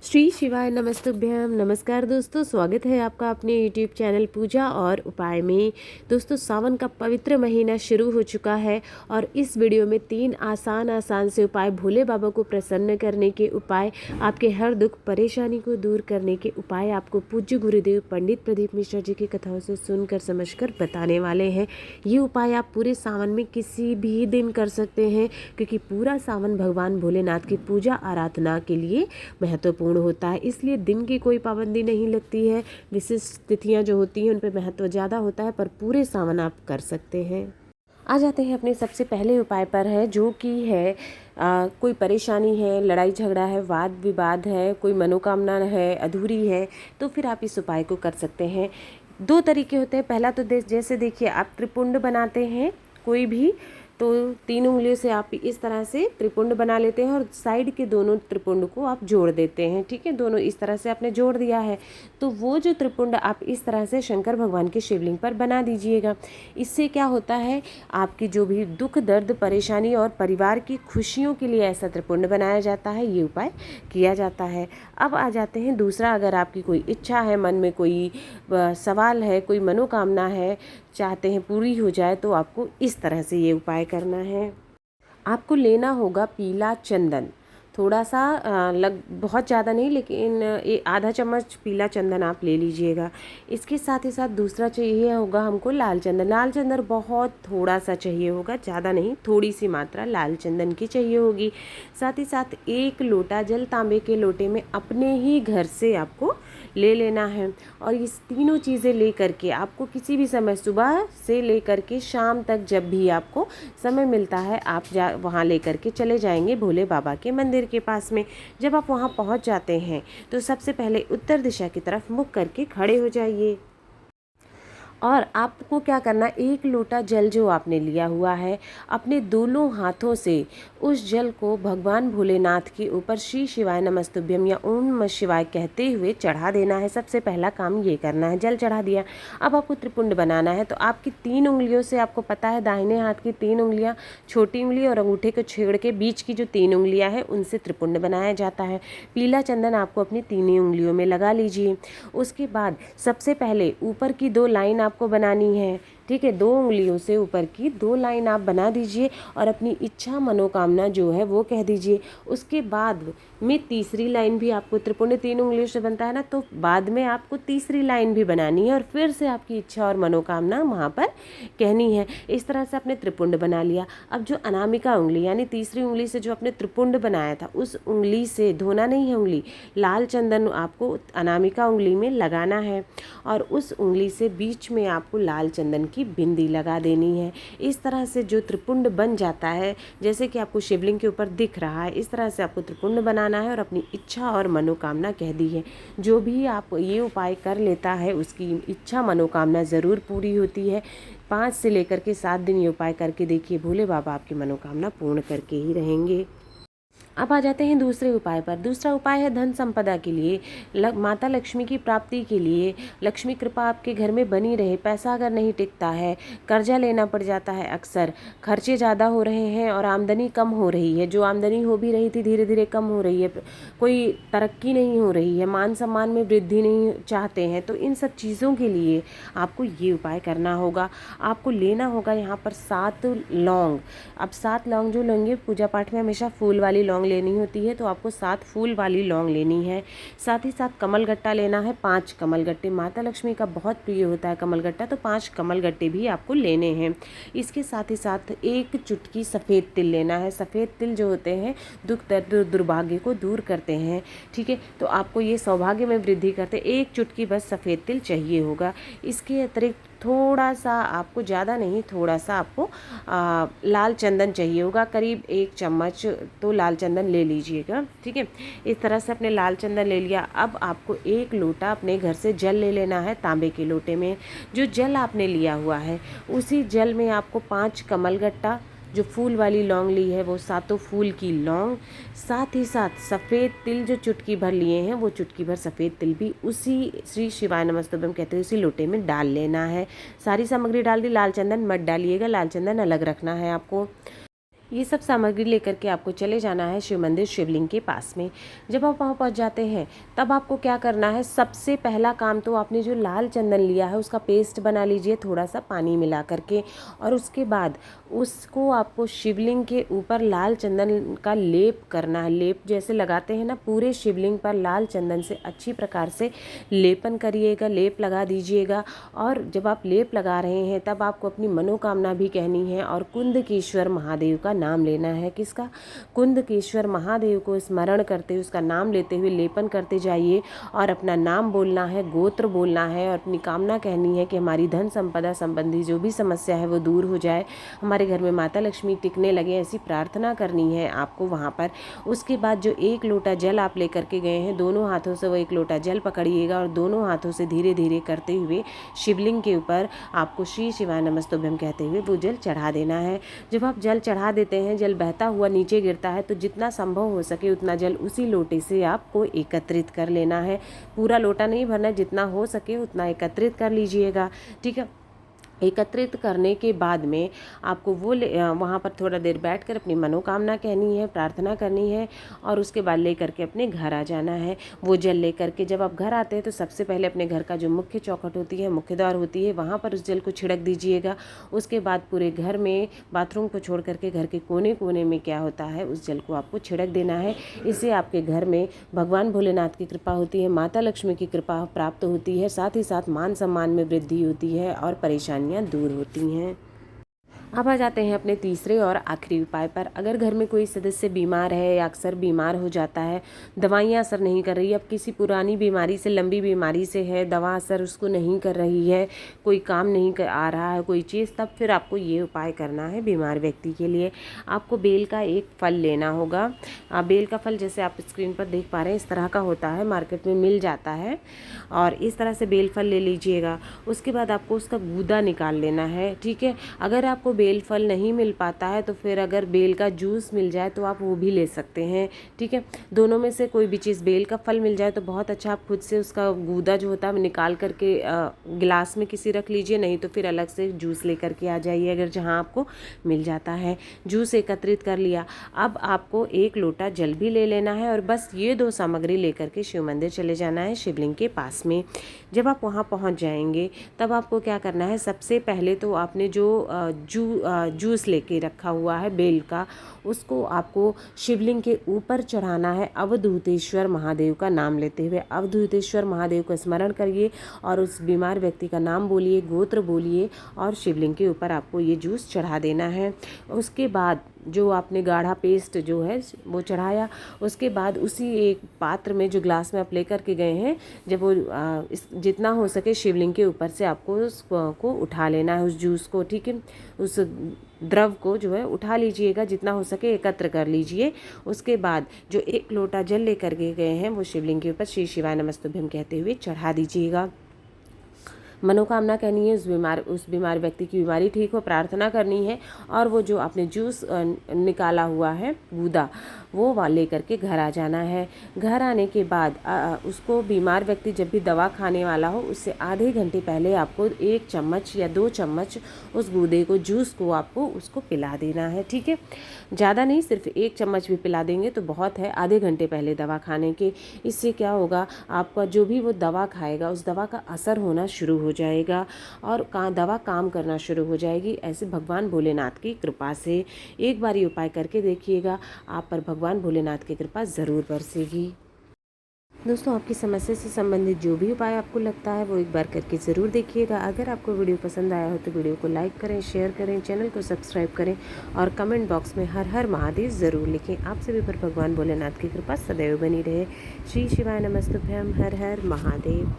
श्री शिवाय नमस्तुभ्यम। नमस्कार दोस्तों, स्वागत है आपका अपने यूट्यूब चैनल पूजा और उपाय में। दोस्तों, सावन का पवित्र महीना शुरू हो चुका है और इस वीडियो में 3 आसान से उपाय, भोले बाबा को प्रसन्न करने के उपाय, आपके हर दुख परेशानी को दूर करने के उपाय आपको पूज्य गुरुदेव पंडित प्रदीप मिश्रा जी की कथाओं से सुनकर समझकर बताने वाले हैं। ये उपाय आप पूरे सावन में किसी भी दिन कर सकते हैं, क्योंकि पूरा सावन भगवान भोलेनाथ की पूजा आराधना के लिए महत्वपूर्ण होता है। इसलिए दिन की कोई पाबंदी नहीं लगती है। विशिष्ट तिथियां जो होती हैं उन पर महत्व ज़्यादा होता है, पर पूरे सावन आप कर सकते हैं। आ जाते हैं अपने सबसे पहले उपाय पर है, जो कि है कोई परेशानी है, लड़ाई झगड़ा है, वाद विवाद है, कोई मनोकामना है अधूरी है, तो फिर आप इस उपाय को कर सकते हैं। 2 तरीके होते हैं। पहला तो जैसे देखिए, आप त्रिपुंड बनाते हैं कोई भी, तो 3 उंगलियों से आप इस तरह से त्रिपुंड बना लेते हैं और साइड के दोनों त्रिपुंड को आप जोड़ देते हैं। ठीक है, दोनों इस तरह से आपने जोड़ दिया है, तो वो जो त्रिपुंड आप इस तरह से शंकर भगवान के शिवलिंग पर बना दीजिएगा। इससे क्या होता है, आपकी जो भी दुख दर्द परेशानी और परिवार की खुशियों के लिए ऐसा त्रिपुंड बनाया जाता है, ये उपाय किया जाता है। अब आ जाते हैं दूसरा। अगर आपकी कोई इच्छा है, मन में कोई सवाल है, कोई मनोकामना है, चाहते हैं पूरी हो जाए, तो आपको इस तरह से ये उपाय करना है। आपको लेना होगा पीला चंदन, थोड़ा सा बहुत ज़्यादा नहीं, लेकिन आधा चम्मच पीला चंदन आप ले लीजिएगा। इसके साथ ही साथ दूसरा चाहिए होगा हमको लाल चंदन। लाल चंदन बहुत थोड़ा सा चाहिए होगा, ज़्यादा नहीं, थोड़ी सी मात्रा लाल चंदन की चाहिए होगी। साथ ही साथ 1 लोटा जल तांबे के लोटे में अपने ही घर से आपको ले लेना है। और इस तीनों चीज़ें ले करके आपको किसी भी समय, सुबह से ले करके शाम तक, जब भी आपको समय मिलता है, आप वहाँ ले करके चले जाएंगे भोले बाबा के मंदिर के पास में। जब आप वहाँ पहुँच जाते हैं तो सबसे पहले उत्तर दिशा की तरफ मुख करके खड़े हो जाइए। और आपको क्या करना, 1 लोटा जल जो आपने लिया हुआ है, अपने दोनों हाथों से उस जल को भगवान भोलेनाथ के ऊपर श्री शिवाय नमस्तुभ्यम या ओम नमः शिवाय कहते हुए चढ़ा देना है। सबसे पहला काम ये करना है। जल चढ़ा दिया, अब आपको त्रिपुंड बनाना है। तो आपकी 3 उंगलियों से, आपको पता है दाहिने हाथ की 3 उंगलियां, छोटी उंगली और अंगूठे को छेड़ के बीच की जो 3 उंगलियां हैं, उनसे त्रिपुंड बनाया जाता है। पीला चंदन आपको अपनी 3 उंगलियों में लगा लीजिए। उसके बाद सबसे पहले ऊपर की 2 लाइन आपको बनानी है। ठीक है, 2 उंगलियों से ऊपर की 2 लाइन आप बना दीजिए और अपनी इच्छा मनोकामना जो है वो कह दीजिए। उसके बाद में तीसरी लाइन भी आपको, त्रिपुंड 3 उंगलियों से बनता है ना, तो बाद में आपको तीसरी लाइन भी बनानी है और फिर से आपकी इच्छा और मनोकामना वहाँ पर कहनी है। इस तरह से आपने त्रिपुंड बना लिया। अब जो अनामिका उंगली, यानी तीसरी उंगली से जो आपने त्रिपुंड बनाया था, उस उंगली से, धोना नहीं है उंगली, लाल चंदन आपको अनामिका उंगली में लगाना है और उस उंगली से बीच में आपको लाल चंदन की बिंदी लगा देनी है। इस तरह से जो त्रिपुंड बन जाता है, जैसे कि आपको शिवलिंग के ऊपर दिख रहा है, इस तरह से आपको त्रिपुंड बनाना है और अपनी इच्छा और मनोकामना कह दी है। जो भी आप ये उपाय कर लेता है, उसकी इच्छा मनोकामना ज़रूर पूरी होती है। 5 से लेकर के 7 दिन ये उपाय करके देखिए, भोले बाबा आपकी मनोकामना पूर्ण करके ही रहेंगे। अब आ जाते हैं दूसरे उपाय पर। दूसरा उपाय है धन संपदा के लिए, माता लक्ष्मी की प्राप्ति के लिए। लक्ष्मी कृपा आपके घर में बनी रहे। पैसा अगर नहीं टिकता है, कर्जा लेना पड़ जाता है, अक्सर खर्चे ज़्यादा हो रहे हैं और आमदनी कम हो रही है, जो आमदनी हो भी रही थी धीरे धीरे कम हो रही है, कोई तरक्की नहीं हो रही है, मान सम्मान में वृद्धि नहीं चाहते हैं, तो इन सब चीज़ों के लिए आपको ये उपाय करना होगा। आपको लेना होगा यहाँ पर 7 लौंग। अब 7 लौंग जो लेंगे, पूजा पाठ में हमेशा फूल वाली लौंग लेनी होती है, तो आपको 7 फूल वाली लौंग लेनी है। साथ ही साथ कमलगट्टा लेना है, 5 कमलगट्टे। माता लक्ष्मी का बहुत प्रिय होता है कमलगट्टा, तो 5 कमलगट्टे भी आपको लेने हैं। इसके साथ ही साथ 1 चुटकी सफ़ेद तिल लेना है। सफ़ेद तिल जो होते हैं, दुख दर्द दुर्भाग्य को दूर करते हैं। ठीक है, तो आपको ये सौभाग्य में वृद्धि करते, 1 चुटकी बस सफ़ेद तिल चाहिए होगा। इसके अतिरिक्त थोड़ा सा आपको, ज़्यादा नहीं, थोड़ा सा आपको लाल चंदन चाहिए होगा, करीब 1 चम्मच तो लाल चंदन ले लीजिएगा। ठीक है, इस तरह से अपने लाल चंदन ले लिया। अब आपको 1 लोटा अपने घर से जल ले लेना है, तांबे के लोटे में। जो जल आपने लिया हुआ है, उसी जल में आपको 5 कमलगट्टा, जो फूल वाली लौंग ली है वो 7 फूल की लौंग, साथ ही साथ सफ़ेद तिल जो चुटकी भर लिए हैं, वो चुटकी भर सफ़ेद तिल भी उसी श्री शिवाय नमस्तुभ्यम कहते हैं उसी लोटे में डाल लेना है। सारी सामग्री डाल दी। लाल चंदन मत डालिएगा, लाल चंदन अलग रखना है आपको। ये सब सामग्री लेकर के आपको चले जाना है शिव मंदिर शिवलिंग के पास में। जब आप वहाँ पहुँच जाते हैं तब आपको क्या करना है, सबसे पहला काम तो आपने जो लाल चंदन लिया है उसका पेस्ट बना लीजिए थोड़ा सा पानी मिला करके, और उसके बाद उसको आपको शिवलिंग के ऊपर लाल चंदन का लेप करना है। लेप जैसे लगाते हैं ना, पूरे शिवलिंग पर लाल चंदन से अच्छी प्रकार से लेपन करिएगा, लेप लगा दीजिएगा। और जब आप लेप लगा रहे हैं तब आपको अपनी मनोकामना भी कहनी है और कुंदकेश्वर महादेव का नाम लेना है। किसका? कुंदकेश्वर महादेव को स्मरण करते हुए, उसका नाम लेते हुए लेपन करते जाइए और अपना नाम बोलना है, गोत्र बोलना है और अपनी कामना कहनी है कि हमारी धन संपदा संबंधी जो भी समस्या है वो दूर हो जाए, हमारे घर में माता लक्ष्मी टिकने लगे, ऐसी प्रार्थना करनी है आपको वहाँ पर। उसके बाद जो 1 लोटा जल आप लेकर के गए हैं, दोनों हाथों से वो 1 लोटा जल पकड़िएगा और दोनों हाथों से धीरे धीरे करते हुए शिवलिंग के ऊपर आपको श्री शिवाय नमस्तुभ्यम कहते हुए वो जल चढ़ा देना है। जब आप जल चढ़ा देते हैं, जल बहता हुआ नीचे गिरता है, तो जितना संभव हो सके उतना जल उसी लोटे से आपको एकत्रित कर लेना है। पूरा लोटा नहीं भरना, जितना हो सके उतना एकत्रित कर लीजिएगा। ठीक है। एकत्रित करने के बाद में आपको वो वहाँ पर थोड़ा देर बैठकर अपनी मनोकामना कहनी है, प्रार्थना करनी है और उसके बाद लेकर के अपने घर आ जाना है। वो जल लेकर के जब आप घर आते हैं तो सबसे पहले अपने घर का जो मुख्य चौखट होती है, मुख्य द्वार होती है, वहाँ पर उस जल को छिड़क दीजिएगा। उसके बाद पूरे घर में, बाथरूम को छोड़ करके घर के कोने कोने में क्या होता है, उस जल को आपको छिड़क देना है। इससे आपके घर में भगवान भोलेनाथ की कृपा होती है, माता लक्ष्मी की कृपा प्राप्त होती है, साथ ही साथ मान सम्मान में वृद्धि होती है और परेशानियाँ दूर होती हैं। अब आ जाते हैं अपने तीसरे और आखिरी उपाय पर। अगर घर में कोई सदस्य बीमार है या अक्सर बीमार हो जाता है, दवाइयाँ असर नहीं कर रही, अब किसी पुरानी बीमारी से, लंबी बीमारी से है, दवा असर उसको नहीं कर रही है, कोई काम नहीं आ रहा है कोई चीज़, तब फिर आपको ये उपाय करना है बीमार व्यक्ति के लिए। आपको बेल का एक फल लेना होगा। बेल का फल जैसे आप स्क्रीन पर देख पा रहे हैं इस तरह का होता है, मार्केट में मिल जाता है, और इस तरह से बेल फल ले लीजिएगा। उसके बाद आपको उसका गूदा निकाल लेना है। ठीक है। अगर आपको बेल फल नहीं मिल पाता है तो फिर अगर बेल का जूस मिल जाए तो आप वो भी ले सकते हैं। ठीक है। दोनों में से कोई भी चीज़, बेल का फल मिल जाए तो बहुत अच्छा, आप खुद से उसका गूदा जो होता है निकाल करके गिलास में किसी रख लीजिए, नहीं तो फिर अलग से जूस लेकर के आ जाइए अगर जहाँ आपको मिल जाता है। जूस एकत्रित कर लिया। अब आपको 1 लोटा जल भी ले लेना है और बस ये 2 सामग्री लेकर के शिव मंदिर चले जाना है शिवलिंग के पास में। जब आप वहाँ पहुँच जाएंगे तब आपको क्या करना है, सबसे पहले तो आपने जो जूस लेके रखा हुआ है बेल का, उसको आपको शिवलिंग के ऊपर चढ़ाना है अवधूतेश्वर महादेव का नाम लेते हुए। अवधूतेश्वर महादेव को स्मरण करिए और उस बीमार व्यक्ति का नाम बोलिए, गोत्र बोलिए और शिवलिंग के ऊपर आपको ये जूस चढ़ा देना है। उसके बाद जो आपने गाढ़ा पेस्ट जो है वो चढ़ाया, उसके बाद उसी एक पात्र में जो ग्लास में आप लेकर के गए हैं, जब वो जितना हो सके शिवलिंग के ऊपर से आपको उसको उठा लेना है, उस जूस को। ठीक है। उस द्रव को जो है उठा लीजिएगा, जितना हो सके एकत्र कर लीजिए। उसके बाद जो 1 लोटा जल लेकर के गए हैं वो शिवलिंग के ऊपर श्री शिवाय नमस्तुभ्यम कहते हुए चढ़ा दीजिएगा। मनोकामना कहनी है, उस बीमार व्यक्ति की बीमारी ठीक हो, प्रार्थना करनी है और वो जो आपने जूस निकाला हुआ है गूदा, वो लेकर के घर आ जाना है। घर आने के बाद उसको, बीमार व्यक्ति जब भी दवा खाने वाला हो उससे आधे घंटे पहले आपको 1 चम्मच या 2 चम्मच उस गूदे को, जूस को आपको उसको पिला देना है। ठीक है। ज़्यादा नहीं, सिर्फ 1 चम्मच भी पिला देंगे तो बहुत है, आधे घंटे पहले दवा खाने के। इससे क्या होगा, आपका जो भी वो दवा खाएगा उस दवा का असर होना शुरू हो जाएगा और दवा काम करना शुरू हो जाएगी। ऐसे भगवान भोलेनाथ की कृपा से एक बार ये उपाय करके देखिएगा, आप पर भगवान भोलेनाथ की कृपा ज़रूर बरसेगी। दोस्तों, आपकी समस्या से संबंधित जो भी उपाय आपको लगता है वो एक बार करके ज़रूर देखिएगा। अगर आपको वीडियो पसंद आया हो तो वीडियो को लाइक करें, शेयर करें, चैनल को सब्सक्राइब करें और कमेंट बॉक्स में हर हर महादेव ज़रूर लिखें। आप सभी पर भगवान भोलेनाथ की कृपा सदैव बनी रहे। श्री शिवाय नमस्तुभ्यम। हर हर महादेव।